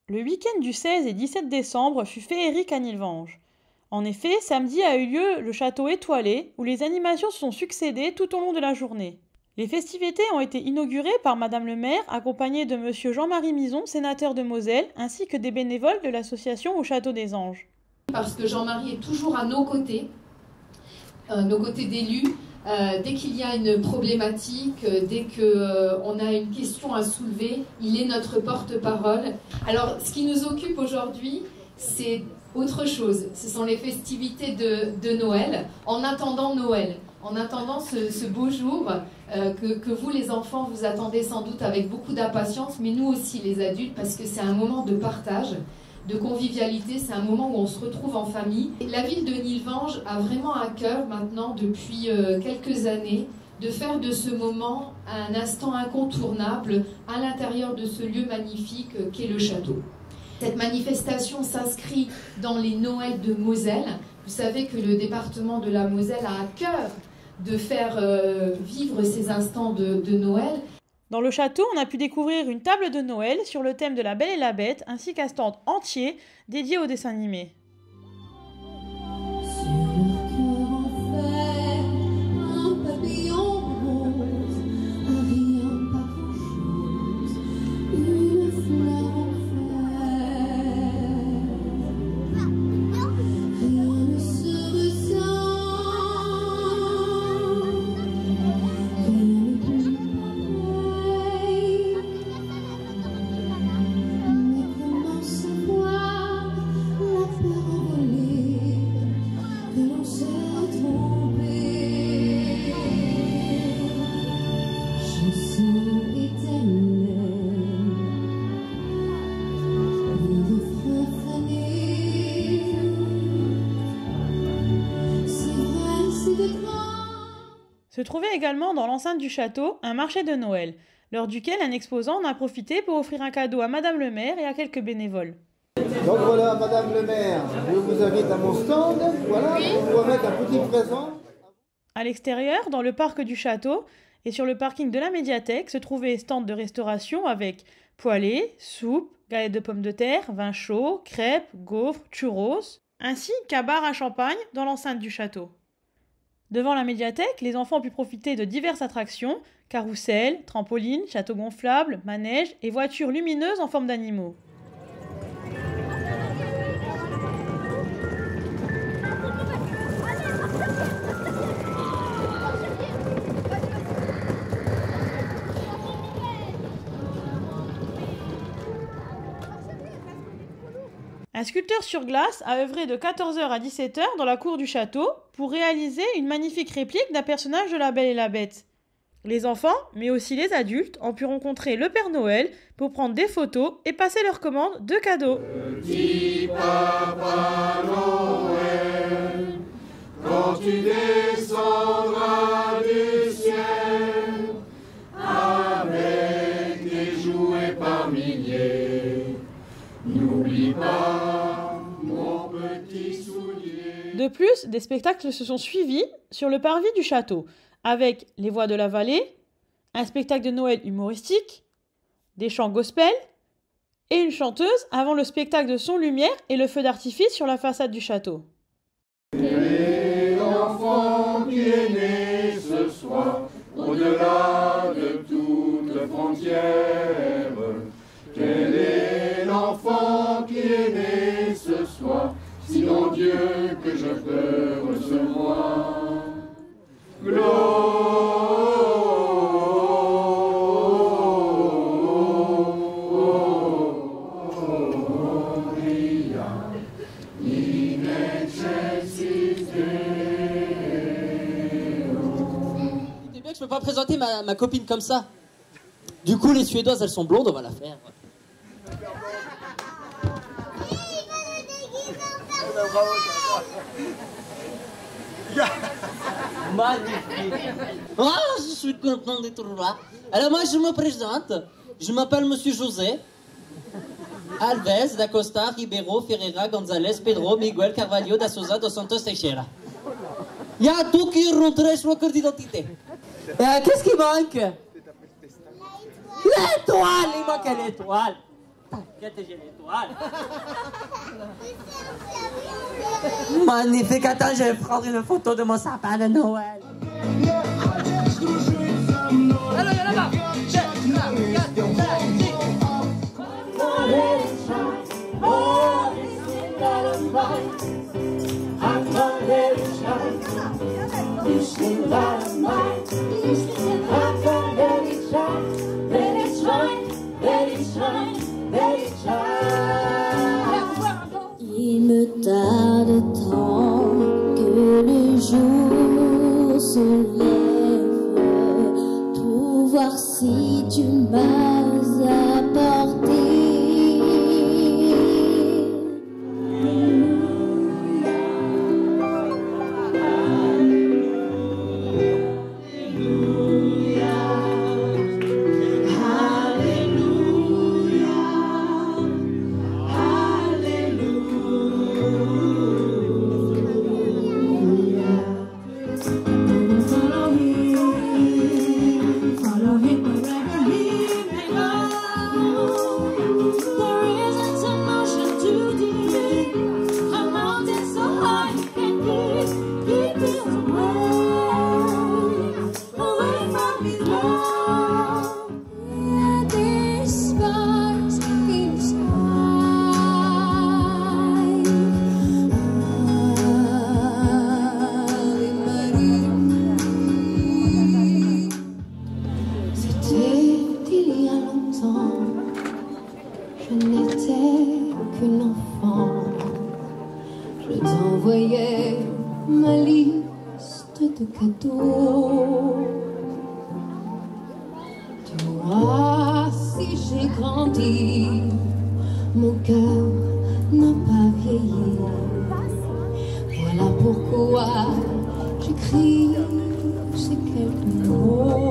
Le week-end du 16 et 17 décembre fut féerique à Nilvange. En effet, samedi a eu lieu le château étoilé, où les animations se sont succédées tout au long de la journée. Les festivités ont été inaugurées par Madame le maire, accompagnée de Monsieur Jean-Marie Mison, sénateur de Moselle, ainsi que des bénévoles de l'association au Château des Anges. Parce que Jean-Marie est toujours à nos côtés d'élus. Dès qu'il y a une problématique, dès qu'on a une question à soulever, il est notre porte-parole. Alors, ce qui nous occupe aujourd'hui, c'est autre chose. Ce sont les festivités de Noël, en attendant Noël, en attendant ce beau jour que vous, les enfants, vous attendez sans doute avec beaucoup d'impatience, mais nous aussi, les adultes, parce que c'est un moment de partage, de convivialité, c'est un moment où on se retrouve en famille. La ville de Nilvange a vraiment à cœur maintenant, depuis quelques années, de faire de ce moment un instant incontournable à l'intérieur de ce lieu magnifique qu'est le château. Cette manifestation s'inscrit dans les Noëls de Moselle. Vous savez que le département de la Moselle a à cœur de faire vivre ces instants de Noël. Dans le château, on a pu découvrir une table de Noël sur le thème de la Belle et la Bête, ainsi qu'un stand entier dédié aux dessins animés. Se trouvait également dans l'enceinte du château un marché de Noël, lors duquel un exposant en a profité pour offrir un cadeau à Madame le maire et à quelques bénévoles. Donc voilà, Madame le maire, je vous invite à mon stand, voilà, pour remettre un petit présent. À l'extérieur, dans le parc du château et sur le parking de la médiathèque, se trouvaient stands de restauration avec poêlée, soupe, galettes de pommes de terre, vin chaud, crêpes, gaufres, churros, ainsi qu'un bar à champagne dans l'enceinte du château. Devant la médiathèque, les enfants ont pu profiter de diverses attractions, carrousel, trampoline, château gonflable, manège et voitures lumineuses en forme d'animaux. Un sculpteur sur glace a œuvré de 14 h à 17 h dans la cour du château pour réaliser une magnifique réplique d'un personnage de la Belle et la Bête. Les enfants, mais aussi les adultes, ont pu rencontrer le Père Noël pour prendre des photos et passer leur commande de cadeaux. Petit Papa Noël, quand tu descendras du ciel, avec des jouets par milliers, n'oublie pas mon petit soulier. De plus, des spectacles se sont suivis sur le parvis du château, avec les voix de la vallée, un spectacle de Noël humoristique, des chants gospel et une chanteuse avant le spectacle de son lumière et le feu d'artifice sur la façade du château. Quel est l'enfant qui est né ce soir, au-delà de toute frontière? Quel est l'enfant qui est né ce soir, sinon Dieu que je peux recevoir? Gloria in excelsis Deo. C'est bien que je peux pas présenter ma copine comme ça. Du coup, les Suédoises, elles sont blondes, on va la faire. Magnifique. Ah, je suis content d'être là. Alors moi, je me présente. Je m'appelle Monsieur José Alves da Costa Ribeiro Ferreira González Pedro Miguel Carvalho da Souza dos Santos Teixeira. Il y a tout qui est rentré sur la carte d'identité. Qu'est-ce qui manque? L'étoile. Il manque l'étoile. T'inquiète, j'ai l'étoile. Magnifique, attends, je vais prendre une photo de mon sapin de Noël. Alors, il y a là-bas. Il me tarde tant que le jour se lève pour voir si tu m'as apporté. Je n'étais qu'une enfant, je t'envoyais ma liste de cadeaux. Toi, si j'ai grandi, mon cœur n'a pas vieilli. Voilà pourquoi j'écris ces quelques mots.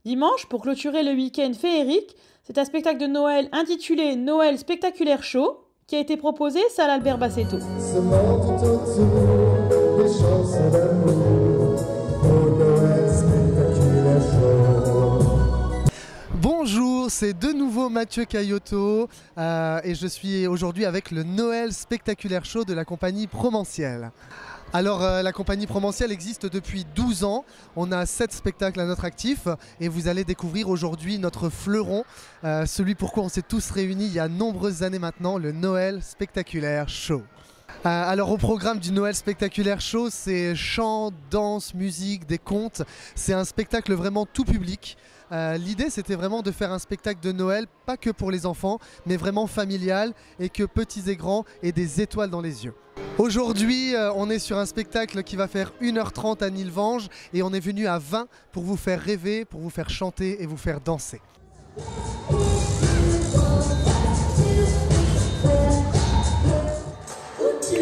Dimanche, pour clôturer le week-end féerique, c'est un spectacle de Noël intitulé Noël Spectaculaire Show qui a été proposé salle Albert Bassetto. Ce monde tout autour, des chansons d'amour, au Noël Spectaculaire Show. Bonjour, c'est de nouveau Mathieu Caillotto et je suis aujourd'hui avec le Noël Spectaculaire Show de la compagnie Promanciel. Alors la compagnie Promanciel existe depuis 12 ans, on a 7 spectacles à notre actif et vous allez découvrir aujourd'hui notre fleuron, celui pourquoi on s'est tous réunis il y a nombreuses années maintenant, le Noël Spectaculaire Show. Alors au programme du Noël Spectaculaire Show, c'est chant, danse, musique, des contes, c'est un spectacle vraiment tout public. L'idée c'était vraiment de faire un spectacle de Noël, pas que pour les enfants, mais vraiment familial et que petits et grands aient des étoiles dans les yeux. Aujourd'hui, on est sur un spectacle qui va faire 1h30 à Nilvange et on est venu à 20 pour vous faire rêver, pour vous faire chanter et vous faire danser. Tu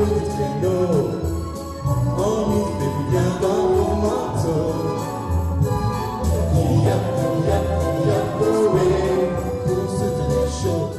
du traîneau, on y fait bien dans mon manteau. Il y a, pour se tenir chaud.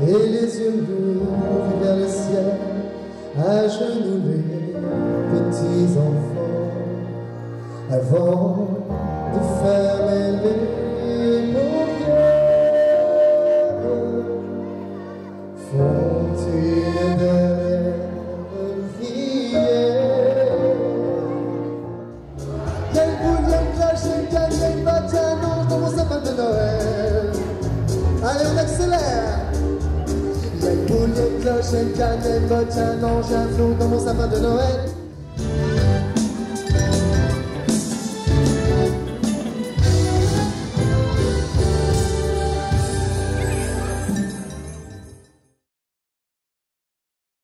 Et les yeux bleus vers le ciel, à genoux les petits enfants, avant de fermer les paupières, font une dernière prière. Quelle boule, quelle cloche, quelle canne, quelle batte, un ange dans mon sapin de Noël. Allez, on accélère. Une boule, une cloche, une canne, une botte, un ange, un flot dans mon sapin de Noël.